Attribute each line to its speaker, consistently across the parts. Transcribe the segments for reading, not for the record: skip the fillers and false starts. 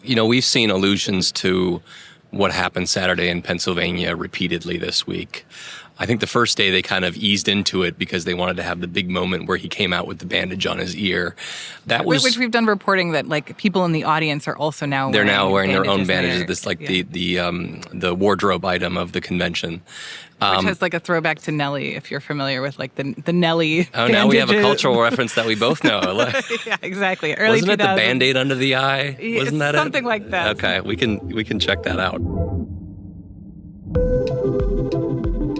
Speaker 1: We've seen allusions to what happened Saturday in Pennsylvania repeatedly this week. I think the first day they kind of eased into it because they wanted to have the big moment where he came out with the bandage on his ear.
Speaker 2: Which we've done reporting that people in the audience are also now
Speaker 1: wearing their own bandages. This the wardrobe item of the convention.
Speaker 2: Which has a throwback to Nelly, if you're familiar with the Nelly.
Speaker 1: Oh, now we have a cultural reference that we both know.
Speaker 2: Yeah, exactly.
Speaker 1: Wasn't it the Band-Aid under the eye? Wasn't that
Speaker 2: something like that?
Speaker 1: Okay, we can check that out.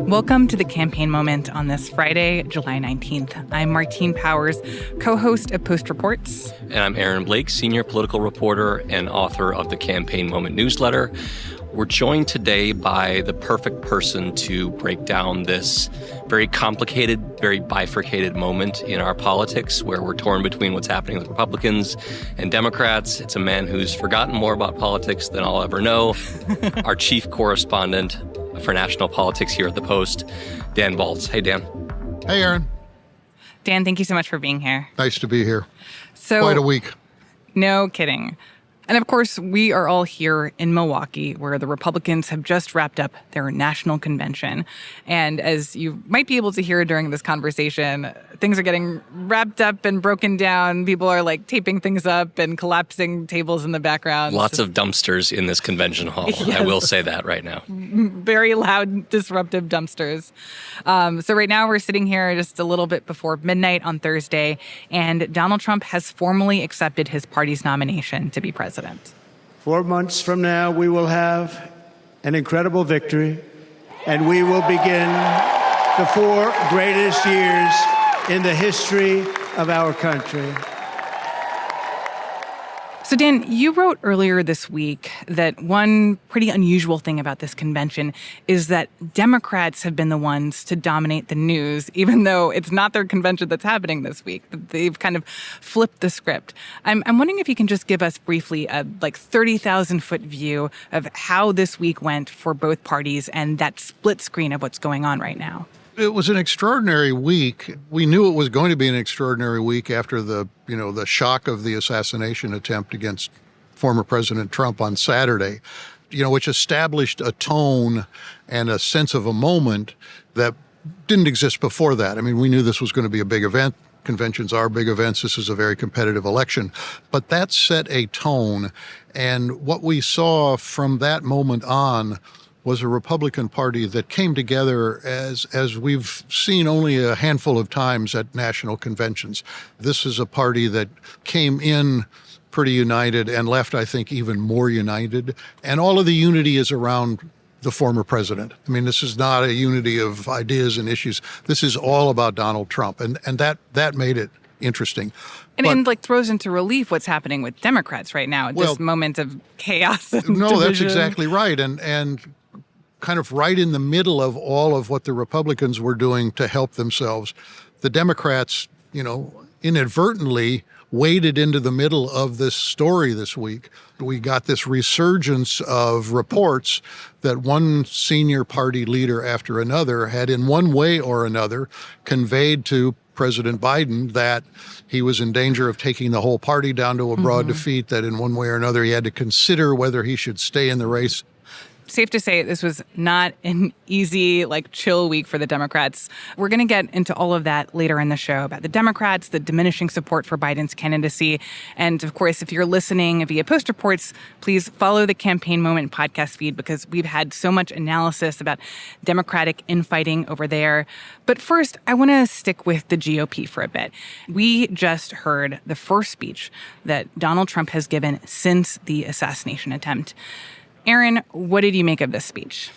Speaker 2: Welcome to the Campaign Moment on this Friday, July 19th. I'm Martine Powers, co-host of Post Reports.
Speaker 1: And I'm Aaron Blake, senior political reporter and author of the Campaign Moment newsletter. We're joined today by the perfect person to break down this very complicated, very bifurcated moment in our politics where we're torn between what's happening with Republicans and Democrats. It's a man who's forgotten more about politics than I'll ever know. Our chief correspondent for national politics here at the Post, Dan Balz. Hey, Dan.
Speaker 3: Hey, Aaron.
Speaker 2: Dan, thank you so much for being here.
Speaker 3: Nice to be here. Quite a week.
Speaker 2: No kidding. And of course, we are all here in Milwaukee, where the Republicans have just wrapped up their national convention. And as you might be able to hear during this conversation, things are getting wrapped up and broken down. People are taping things up and collapsing tables in the background.
Speaker 1: Lots of dumpsters in this convention hall. Yes. I will say that right now.
Speaker 2: Very loud, disruptive dumpsters. So right now we're sitting here just a little bit before midnight on Thursday, and Donald Trump has formally accepted his party's nomination to be president.
Speaker 4: 4 months from now, we will have an incredible victory, and we will begin the 4 greatest years in the history of our country.
Speaker 2: So, Dan, you wrote earlier this week that one pretty unusual thing about this convention is that Democrats have been the ones to dominate the news, even though it's not their convention that's happening this week. They've kind of flipped the script. I'm wondering if you can just give us briefly a 30,000-foot view of how this week went for both parties and that split screen of what's going on right now.
Speaker 3: It was an extraordinary week. We knew it was going to be an extraordinary week after the shock of the assassination attempt against former President Trump on Saturday, which established a tone and a sense of a moment that didn't exist before that. I mean, we knew this was going to be a big event. Conventions are big events. This is a very competitive election. But that set a tone. And what we saw from that moment on was a Republican Party that came together as we've seen only a handful of times at national conventions. This is a party that came in pretty united and left, I think, even more united. And all of the unity is around the former president. I mean, this is not a unity of ideas and issues. This is all about Donald Trump. And that made it interesting.
Speaker 2: And throws into relief what's happening with Democrats right now at this moment of chaos and division.
Speaker 3: That's exactly right. And kind of right in the middle of all of what the Republicans were doing to help themselves, the Democrats, inadvertently waded into the middle of this story this week. We got this resurgence of reports that one senior party leader after another had in one way or another conveyed to President Biden that he was in danger of taking the whole party down to a broad defeat, that in one way or another he had to consider whether he should stay in the race.
Speaker 2: Safe to say this was not an easy, chill week for the Democrats. We're going to get into all of that later in the show about the Democrats, the diminishing support for Biden's candidacy. And of course, if you're listening via Post Reports, please follow the Campaign Moment podcast feed because we've had so much analysis about Democratic infighting over there. But first, I want to stick with the GOP for a bit. We just heard the first speech that Donald Trump has given since the assassination attempt. Aaron, what did you make of this speech?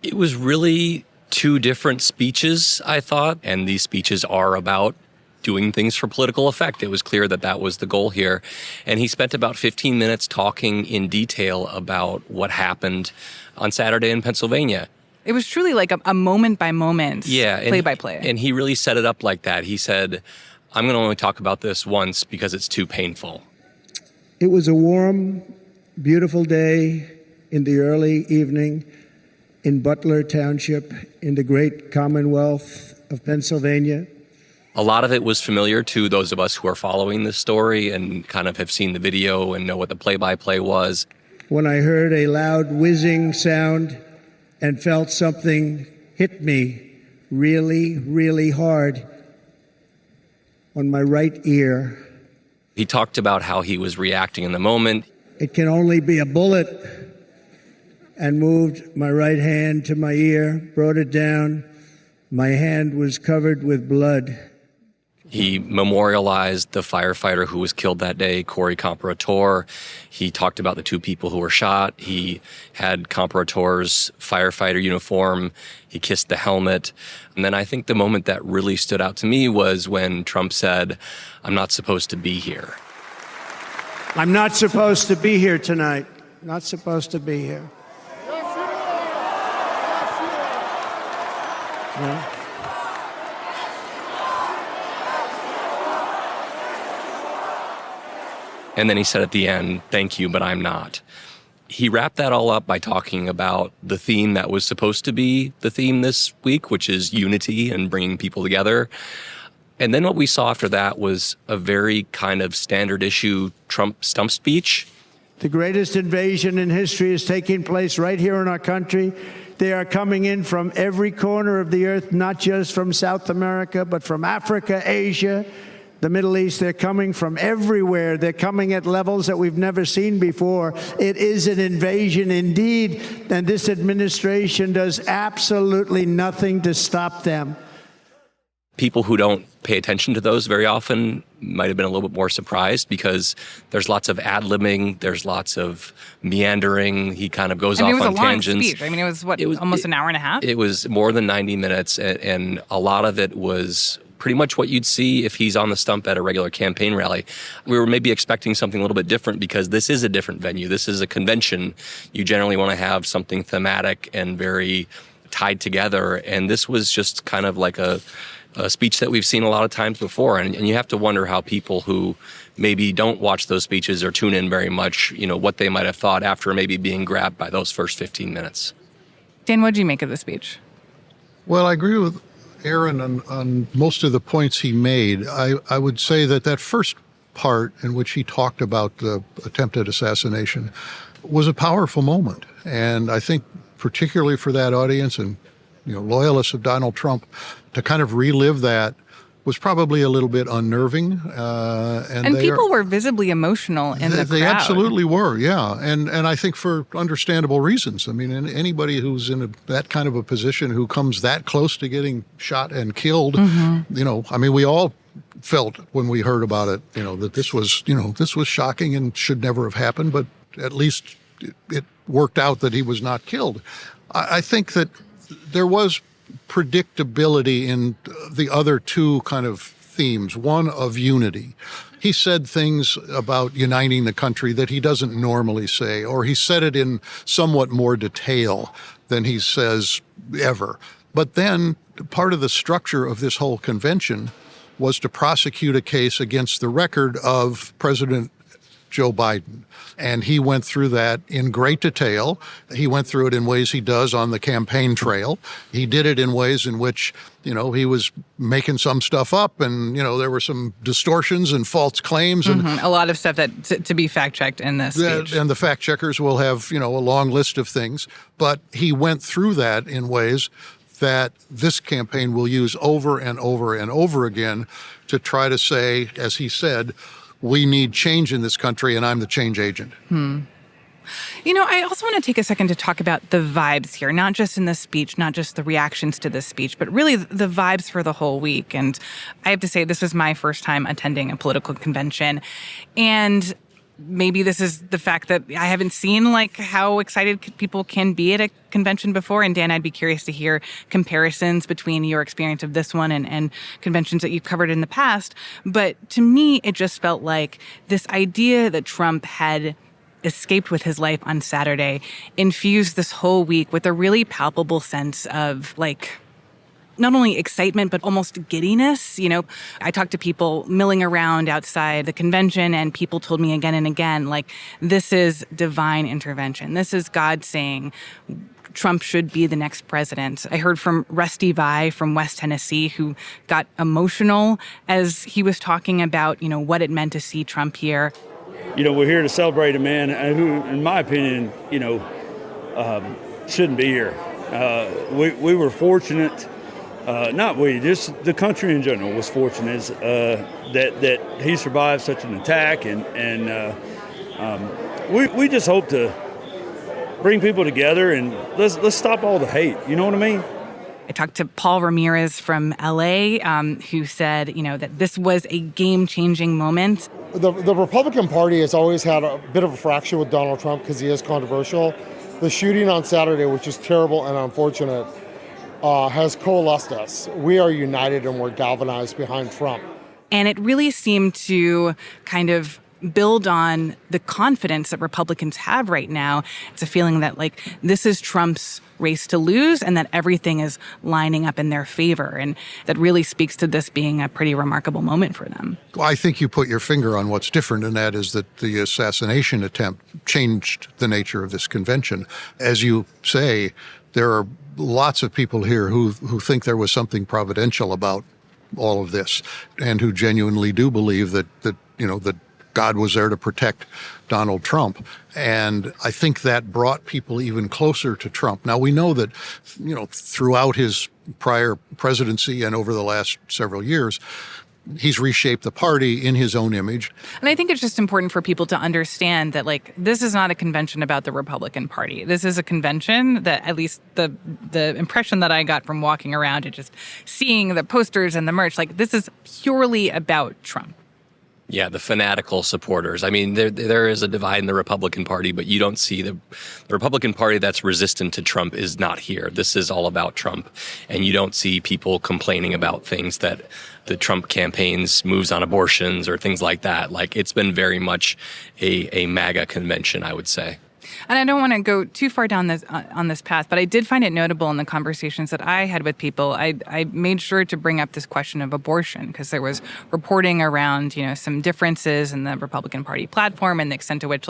Speaker 1: It was really 2 different speeches, I thought, and these speeches are about doing things for political effect. It was clear that that was the goal here. And he spent about 15 minutes talking in detail about what happened on Saturday in Pennsylvania.
Speaker 2: It was truly a moment-by-moment, play-by-play.
Speaker 1: And he really set it up like that. He said, I'm going to only talk about this once because it's too painful.
Speaker 4: It was a warm, beautiful day in the early evening in Butler Township in the great Commonwealth of Pennsylvania.
Speaker 1: A lot of it was familiar to those of us who are following this story and kind of have seen the video and know what the play-by-play was.
Speaker 4: When I heard a loud whizzing sound and felt something hit me really, really hard on my right ear.
Speaker 1: He talked about how he was reacting in the moment.
Speaker 4: It can only be a bullet, and moved my right hand to my ear, brought it down. My hand was covered with blood.
Speaker 1: He memorialized the firefighter who was killed that day, Corey Comparator. He talked about the two people who were shot. He had Comparator's firefighter uniform. He kissed the helmet. And then I think the moment that really stood out to me was when Trump said, "I'm not supposed to be here."
Speaker 4: I'm not supposed to be here tonight. Not supposed to be here. Yeah.
Speaker 1: And then he said at the end, "Thank you, but I'm not." He wrapped that all up by talking about the theme that was supposed to be the theme this week, which is unity and bringing people together. And then what we saw after that was a very kind of standard issue Trump stump speech.
Speaker 4: The greatest invasion in history is taking place right here in our country. They are coming in from every corner of the earth, not just from South America, but from Africa, Asia, the Middle East. They're coming from everywhere. They're coming at levels that we've never seen before. It is an invasion indeed, and this administration does absolutely nothing to stop them.
Speaker 1: People who don't pay attention to those very often might have been a little bit more surprised because there's lots of ad-libbing, there's lots of meandering. He kind of goes off on tangents.
Speaker 2: It was a long speech. I mean, it was almost an hour and a half?
Speaker 1: It was more than 90 minutes, and a lot of it was pretty much what you'd see if he's on the stump at a regular campaign rally. We were maybe expecting something a little bit different because this is a different venue. This is a convention. You generally want to have something thematic and very tied together, and this was just kind of like a speech that we've seen a lot of times before. And you have to wonder how people who maybe don't watch those speeches or tune in very much, what they might have thought after maybe being grabbed by those first 15 minutes.
Speaker 2: Dan, what did you make of the speech?
Speaker 3: Well, I agree with Aaron on most of the points he made. I would say that first part in which he talked about the attempted assassination was a powerful moment. And I think particularly for that audience and loyalists of Donald Trump, to kind of relive that was probably a little bit unnerving.
Speaker 2: And people were visibly emotional in the crowd.
Speaker 3: They absolutely were, yeah. And I think for understandable reasons. I mean, anybody who's in that kind of a position who comes that close to getting shot and killed, we all felt when we heard about it, that this was shocking and should never have happened, but at least it worked out that he was not killed. I think that there was predictability in the other two kind of themes, one of unity. He said things about uniting the country that he doesn't normally say, or he said it in somewhat more detail than he says ever. But then part of the structure of this whole convention was to prosecute a case against the record of President Joe Biden. And he went through that in great detail. He went through it in ways he does on the campaign trail. He did it in ways in which, he was making some stuff up and, there were some distortions and false claims. And
Speaker 2: a lot of stuff that to be fact-checked in this speech.
Speaker 3: And the fact checkers will have, a long list of things. But he went through that in ways that this campaign will use over and over and over again to try to say, as he said, we need change in this country, and I'm the change agent.
Speaker 2: I also want to take a second to talk about the vibes here, not just in this speech, not just the reactions to this speech, but really the vibes for the whole week. And I have to say, this was my first time attending a political convention. And maybe this is the fact that I haven't seen how excited people can be at a convention before. And Dan, I'd be curious to hear comparisons between your experience of this one and conventions that you've covered in the past. But to me, it just felt like this idea that Trump had escaped with his life on Saturday infused this whole week with a really palpable sense of not only excitement, but almost giddiness. I talked to people milling around outside the convention, and people told me again and again, this is divine intervention. This is God saying, Trump should be the next president. I heard from Rusty Vai from West Tennessee, who got emotional as he was talking about, what it meant to see Trump here.
Speaker 5: We're here to celebrate a man who, in my opinion, shouldn't be here. We were fortunate, not we, just the country in general was fortunate that he survived such an attack, and we just hope to bring people together and let's stop all the hate. You know what I mean?
Speaker 2: I talked to Paul Ramirez from LA, who said, that this was a game-changing moment.
Speaker 6: The Republican Party has always had a bit of a fracture with Donald Trump because he is controversial. The shooting on Saturday, which is terrible and unfortunate, has coalesced us. We are united and we're galvanized behind Trump.
Speaker 2: And it really seemed to kind of build on the confidence that Republicans have right now. It's a feeling that, this is Trump's race to lose and that everything is lining up in their favor. And that really speaks to this being a pretty remarkable moment for them.
Speaker 3: Well, I think you put your finger on what's different, and that is that the assassination attempt changed the nature of this convention. As you say, there are lots of people here who think there was something providential about all of this and who genuinely do believe that God was there to protect Donald Trump. And I think that brought people even closer to Trump. Now, we know that, throughout his prior presidency and over the last several years, he's reshaped the party in his own image.
Speaker 2: And I think it's just important for people to understand that, this is not a convention about the Republican Party. This is a convention that, at least the impression that I got from walking around and just seeing the posters and the merch, this is purely about Trump.
Speaker 1: Yeah, the fanatical supporters. I mean, there is a divide in the Republican Party, but you don't see the Republican Party that's resistant to Trump is not here. This is all about Trump. And you don't see people complaining about things that the Trump campaign's moves on abortions or things like that. It's been very much a MAGA convention, I would say.
Speaker 2: And I don't want to go too far down on this path, but I did find it notable in the conversations that I had with people. I made sure to bring up this question of abortion because there was reporting around, some differences in the Republican Party platform and the extent to which,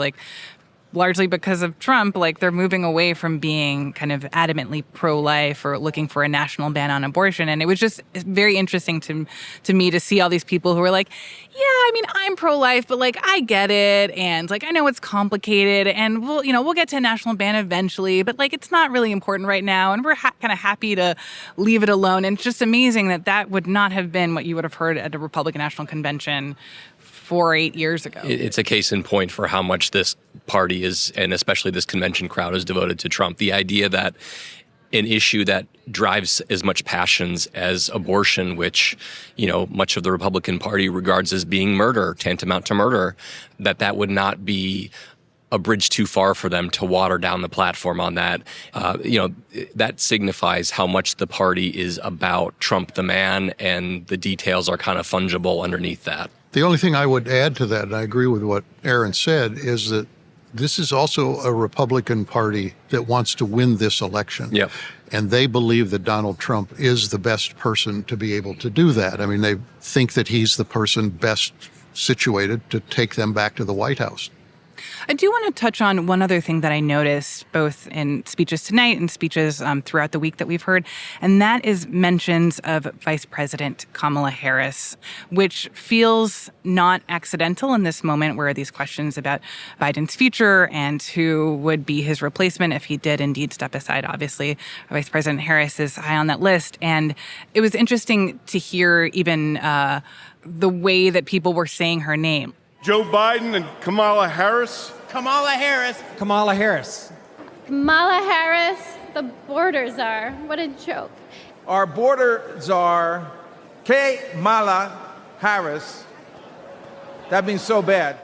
Speaker 2: largely because of Trump, they're moving away from being kind of adamantly pro-life or looking for a national ban on abortion. And it was just very interesting to me to see all these people who were I'm pro-life, but I get it. And I know it's complicated and we'll get to a national ban eventually, but it's not really important right now. And we're kind of happy to leave it alone. And it's just amazing that would not have been what you would have heard at a Republican National Convention 4 or 8 years ago.
Speaker 1: It's a case in point for how much this party is, and especially this convention crowd, is devoted to Trump. The idea that an issue that drives as much passions as abortion, which, much of the Republican Party regards as being murder, tantamount to murder, that would not be a bridge too far for them to water down the platform on that. That signifies how much the party is about Trump the man, and the details are kind of fungible underneath that.
Speaker 3: The only thing I would add to that, and I agree with what Aaron said, is that this is also a Republican Party that wants to win this election.
Speaker 1: Yep.
Speaker 3: And they believe that Donald Trump is the best person to be able to do that. I mean, they think that he's the person best situated to take them back to the White House.
Speaker 2: I do want to touch on one other thing that I noticed both in speeches tonight and speeches throughout the week that we've heard, and that is mentions of Vice President Kamala Harris, which feels not accidental in this moment where these questions about Biden's future and who would be his replacement if he did indeed step aside. Obviously, Vice President Harris is high on that list, and it was interesting to hear even the way that people were saying her name.
Speaker 7: Joe Biden and Kamala Harris.
Speaker 8: Kamala Harris.
Speaker 9: Kamala Harris.
Speaker 10: Kamala Harris, the border czar. What a joke.
Speaker 8: Our border czar, Kamala Harris. That means so bad.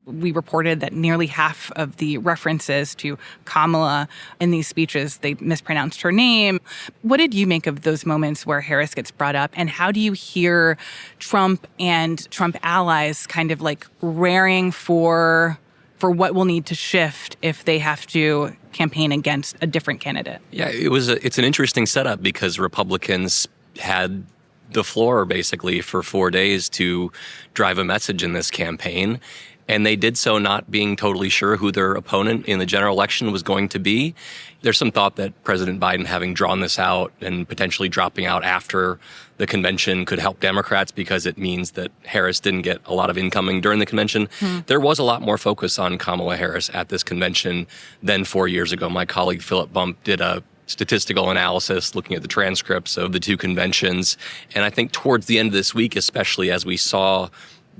Speaker 2: We reported that nearly half of the references to Kamala in these speeches, they mispronounced her name. What did you make of those moments where Harris gets brought up? And how do you hear Trump and Trump allies kind of raring for what will need to shift if they have to campaign against a different candidate?
Speaker 1: Yeah, it's an interesting setup because Republicans had the floor basically for 4 days to drive a message in this campaign. And they did so not being totally sure who their opponent in the general election was going to be. There's some thought that President Biden, having drawn this out and potentially dropping out after the convention, could help Democrats because it means that Harris didn't get a lot of incoming during the convention. There was a lot more focus on Kamala Harris at this convention than 4 years ago. My colleague Philip Bump did a statistical analysis looking at the transcripts of the two conventions. And I think towards the end of this week, especially as we saw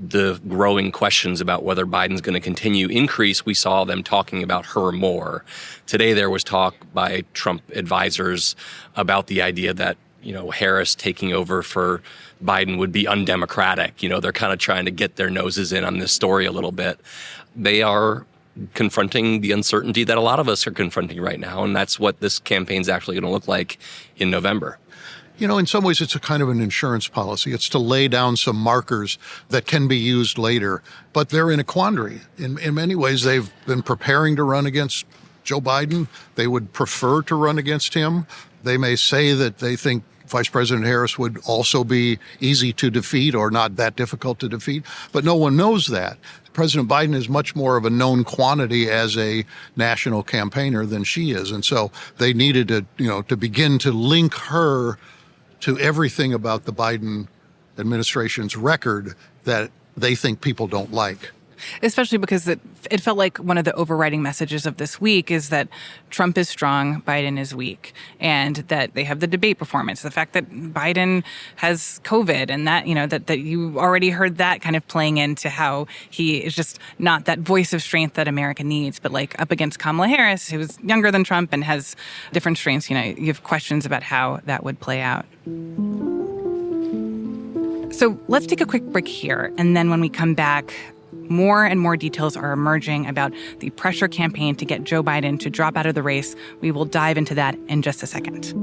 Speaker 1: the growing questions about whether Biden's going to continue increase, we saw them talking about her more. Today, there was talk by Trump advisors about the idea that, Harris taking over for Biden would be undemocratic. They're kind of trying to get their noses in on this story a little bit. They are confronting the uncertainty that a lot of us are confronting right now, and that's what this campaign's actually going to look like in November.
Speaker 3: In some ways, it's a kind of an insurance policy. It's to lay down some markers that can be used later. But they're in a quandary. In many ways, they've been preparing to run against Joe Biden. They would prefer to run against him. They may say that they think Vice President Harris would also be easy to defeat or not that difficult to defeat. But no one knows that. President Biden is much more of a known quantity as a national campaigner than she is. And so they needed to begin to link her to everything about the Biden administration's record that they think people don't like.
Speaker 2: Especially because it felt like one of the overriding messages of this week is that Trump is strong, Biden is weak, and that they have the debate performance, the fact that Biden has COVID, and that, that you already heard that kind of playing into how he is just not that voice of strength that America needs, but like up against Kamala Harris, who's younger than Trump and has different strengths. You have questions about how that would play out. So let's take a quick break here, and then when we come back, more and more details are emerging about the pressure campaign to get Joe Biden to drop out of the race. We will dive into that in just a second.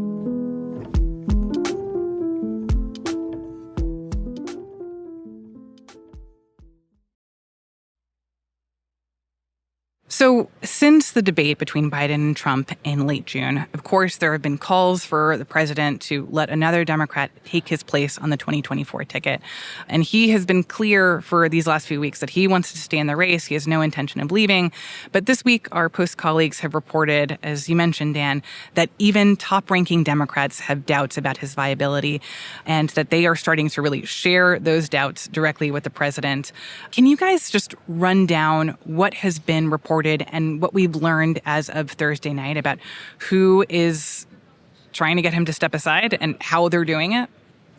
Speaker 2: So since the debate between Biden and Trump in late June, of course, there have been calls for the president to let another Democrat take his place on the 2024 ticket. And he has been clear for these last few weeks that he wants to stay in the race. He has no intention of leaving. But this week, our Post colleagues have reported, as you mentioned, Dan, that even top-ranking Democrats have doubts about his viability and that they are starting to really share those doubts directly with the president. Can you guys just run down what has been reported and what we've learned as of Thursday night about who is trying to get him to step aside and how they're doing it?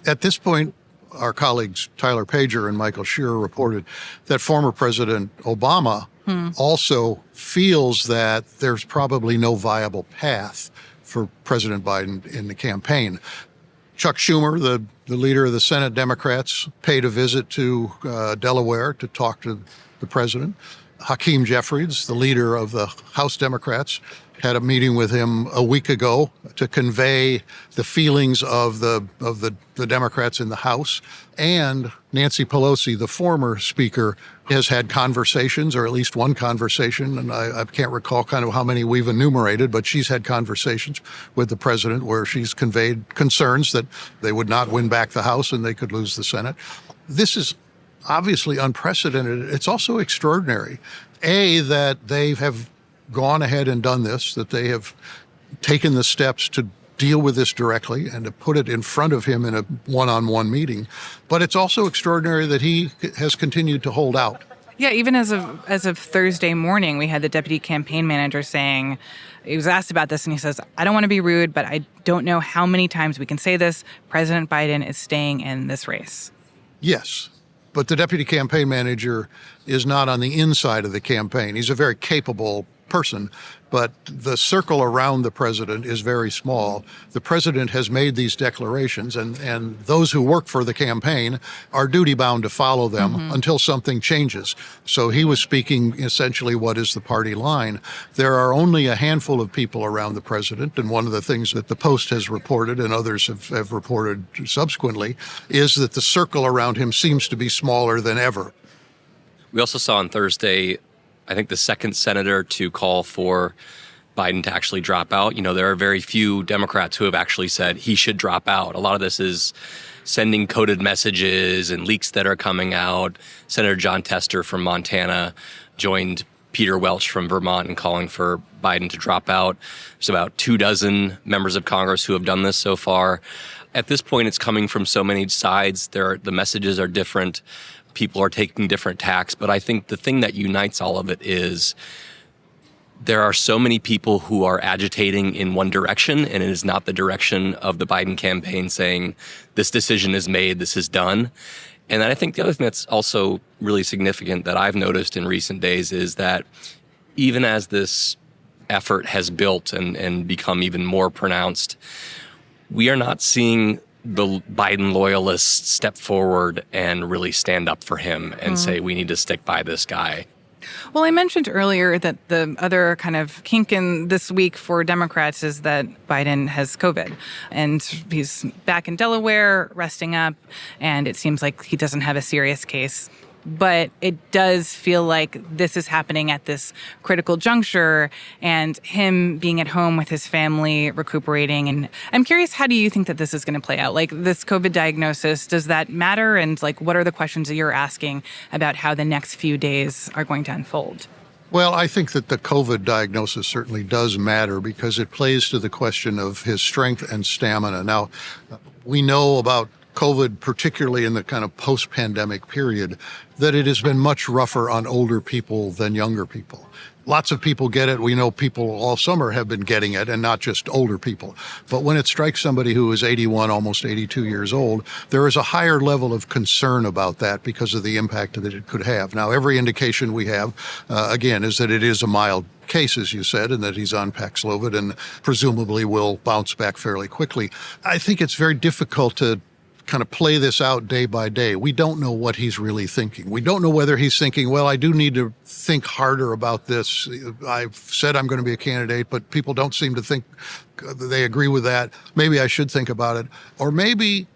Speaker 3: At this point, our colleagues Tyler Pager and Michael Shearer reported that former President Obama also feels that there's probably no viable path for President Biden in the campaign. Chuck Schumer, the leader of the Senate Democrats, paid a visit to Delaware to talk to the president. Hakeem Jeffries, the leader of the House Democrats, had a meeting with him a week ago to convey the feelings of the Democrats in the House. And Nancy Pelosi, the former speaker, has had conversations, or at least one conversation, and I can't recall kind of how many we've enumerated, but she's had conversations with the president where she's conveyed concerns that they would not win back the House and they could lose the Senate. This is obviously unprecedented. It's also extraordinary, that they have gone ahead and done this, that they have taken the steps to deal with this directly and to put it in front of him in a one-on-one meeting. But it's also extraordinary that he has continued to hold out.
Speaker 2: Yeah, even as of Thursday morning, we had the deputy campaign manager saying, he was asked about this and he says, I don't want to be rude, but I don't know how many times we can say this. President Biden is staying in this race.
Speaker 3: Yes. But the deputy campaign manager is not on the inside of the campaign. He's a very capable person, but the circle around the president is very small. The president has made these declarations, and those who work for the campaign are duty-bound to follow them until something changes. So he was speaking essentially what is the party line. There are only a handful of people around the president, and one of the things that the Post has reported and others have reported subsequently is that the circle around him seems to be smaller than ever.
Speaker 1: We also saw on Thursday, I think, the second senator to call for Biden to actually drop out. There are very few Democrats who have actually said he should drop out. A lot of this is sending coded messages and leaks that are coming out. Senator John Tester from Montana joined Peter Welch from Vermont in calling for Biden to drop out. There's about 24 members of Congress who have done this so far. At this point, it's coming from so many sides. The messages are different. People are taking different tacks. But I think the thing that unites all of it is there are so many people who are agitating in one direction, and it is not the direction of the Biden campaign saying this decision is made, this is done. And then I think the other thing that's also really significant that I've noticed in recent days is that even as this effort has built and become even more pronounced, we are not seeing the Biden loyalists step forward and really stand up for him and say, we need to stick by this guy.
Speaker 2: Well, I mentioned earlier that the other kind of kink in this week for Democrats is that Biden has COVID, and he's back in Delaware resting up, and it seems like he doesn't have a serious case. But it does feel like this is happening at this critical juncture, and him being at home with his family, recuperating. And I'm curious, how do you think that this is going to play out? Like, this COVID diagnosis, does that matter? And like, what are the questions that you're asking about how the next few days are going to unfold?
Speaker 3: Well, I think that the COVID diagnosis certainly does matter because it plays to the question of his strength and stamina. Now, we know about COVID, particularly in the kind of post-pandemic period, that it has been much rougher on older people than younger people. Lots of people get it. We know people all summer have been getting it, and not just older people. But when it strikes somebody who is 81, almost 82 years old, there is a higher level of concern about that because of the impact that it could have. Now, every indication we have, again, is that it is a mild case, as you said, and that he's on Paxlovid and presumably will bounce back fairly quickly. I think it's very difficult to kind of play this out day by day. We don't know what he's really thinking. We don't know whether he's thinking, well, I do need to think harder about this. I've said I'm going to be a candidate, but people don't seem to think they agree with that. Maybe I should think about it. Or maybe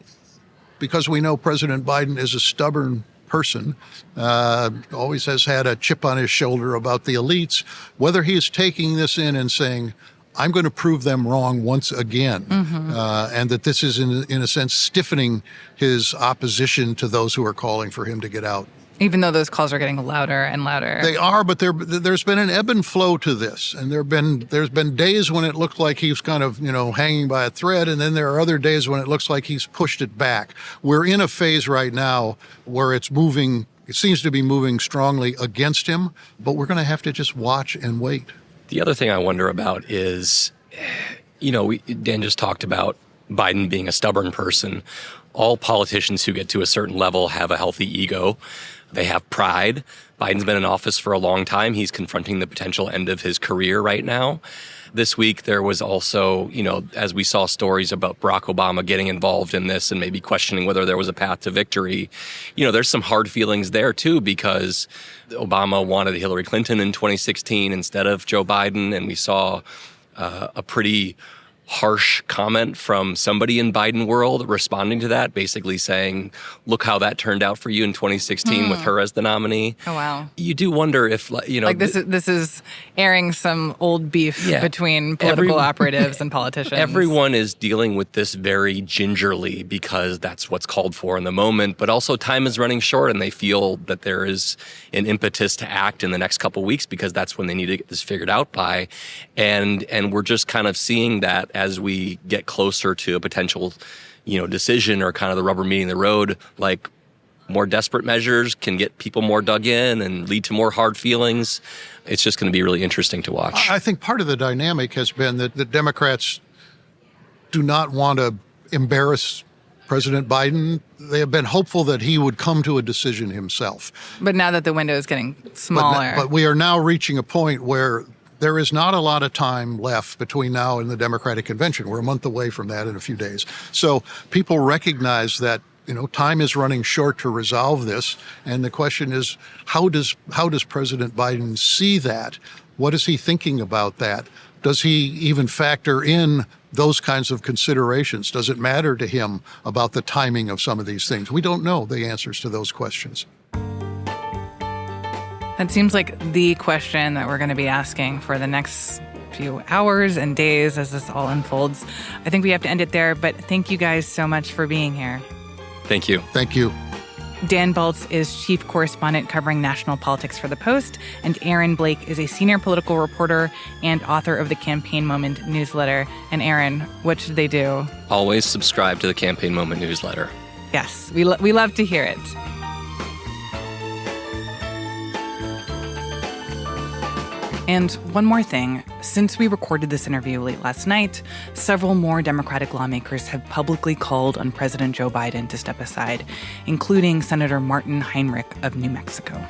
Speaker 3: because we know President Biden is a stubborn person, always has had a chip on his shoulder about the elites, whether he is taking this in and saying, I'm going to prove them wrong once again, and that this is, in a sense, stiffening his opposition to those who are calling for him to get out.
Speaker 2: Even though those calls are getting louder and louder.
Speaker 3: They are, but there's been an ebb and flow to this, and there's been days when it looked like he was kind of, hanging by a thread, and then there are other days when it looks like he's pushed it back. We're in a phase right now where it's moving. It seems to be moving strongly against him, but we're going to have to just watch and wait.
Speaker 1: The other thing I wonder about is, Dan just talked about Biden being a stubborn person. All politicians who get to a certain level have a healthy ego. They have pride. Biden's been in office for a long time. He's confronting the potential end of his career right now. This week, there was also, as we saw stories about Barack Obama getting involved in this and maybe questioning whether there was a path to victory, there's some hard feelings there, too, because Obama wanted Hillary Clinton in 2016 instead of Joe Biden. And we saw a pretty harsh comment from somebody in Biden world responding to that, basically saying, look how that turned out for you in 2016 with her as the nominee.
Speaker 2: Oh, wow.
Speaker 1: You do wonder if,
Speaker 2: like this is airing some old beef between political operatives and politicians.
Speaker 1: Everyone is dealing with this very gingerly because that's what's called for in the moment, but also time is running short and they feel that there is an impetus to act in the next couple of weeks because that's when they need to get this figured out by. And we're just kind of seeing that as we get closer to a potential, decision or kind of the rubber meeting the road, like more desperate measures can get people more dug in and lead to more hard feelings. It's just going to be really interesting to watch.
Speaker 3: I think part of the dynamic has been that the Democrats do not want to embarrass President Biden. They have been hopeful that he would come to a decision himself.
Speaker 2: But now that the window is getting smaller.
Speaker 3: But we are now reaching a point where there is not a lot of time left between now and the Democratic convention. We're a month away from that in a few days. So people recognize that, time is running short to resolve this. And the question is, how does President Biden see that? What is he thinking about that? Does he even factor in those kinds of considerations? Does it matter to him about the timing of some of these things? We don't know the answers to those questions.
Speaker 2: That seems like the question that we're going to be asking for the next few hours and days as this all unfolds. I think we have to end it there, but thank you guys so much for being here.
Speaker 1: Thank you.
Speaker 3: Thank you.
Speaker 2: Dan Balz is chief correspondent covering national politics for The Post, and Aaron Blake is a senior political reporter and author of the Campaign Moment newsletter. And Aaron, what should they do?
Speaker 1: Always subscribe to the Campaign Moment newsletter.
Speaker 2: Yes, we love to hear it. And one more thing, since we recorded this interview late last night, several more Democratic lawmakers have publicly called on President Joe Biden to step aside, including Senator Martin Heinrich of New Mexico.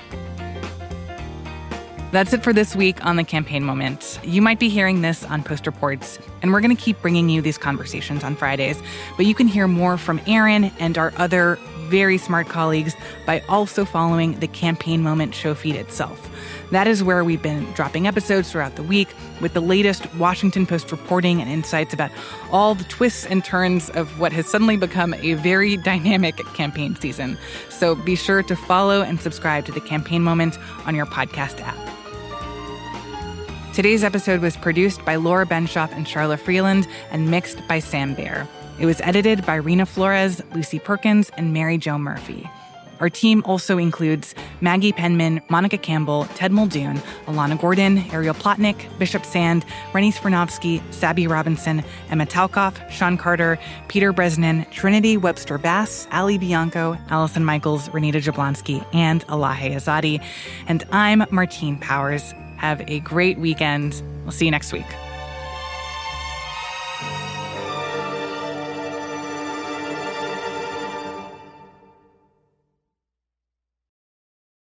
Speaker 2: That's it for this week on The Campaign Moment. You might be hearing this on Post Reports, and we're going to keep bringing you these conversations on Fridays, but you can hear more from Aaron and our other very smart colleagues by also following the Campaign Moment show feed itself. That is where we've been dropping episodes throughout the week with the latest Washington Post reporting and insights about all the twists and turns of what has suddenly become a very dynamic campaign season. So be sure to follow and subscribe to The Campaign Moment on your podcast app. Today's episode was produced by Laura Benshoff and Charla Freeland and mixed by Sam Baer. It was edited by Rena Flores, Lucy Perkins, and Mary Jo Murphy. Our team also includes Maggie Penman, Monica Campbell, Ted Muldoon, Alana Gordon, Ariel Plotnick, Bishop Sand, Rennie Svirnovsky, Sabby Robinson, Emma Talkoff, Sean Carter, Peter Bresnan, Trinity Webster Bass, Ali Bianco, Allison Michaels, Renita Jablonski, and Elahe Azadi. And I'm Martine Powers. Have a great weekend. We'll see you next week.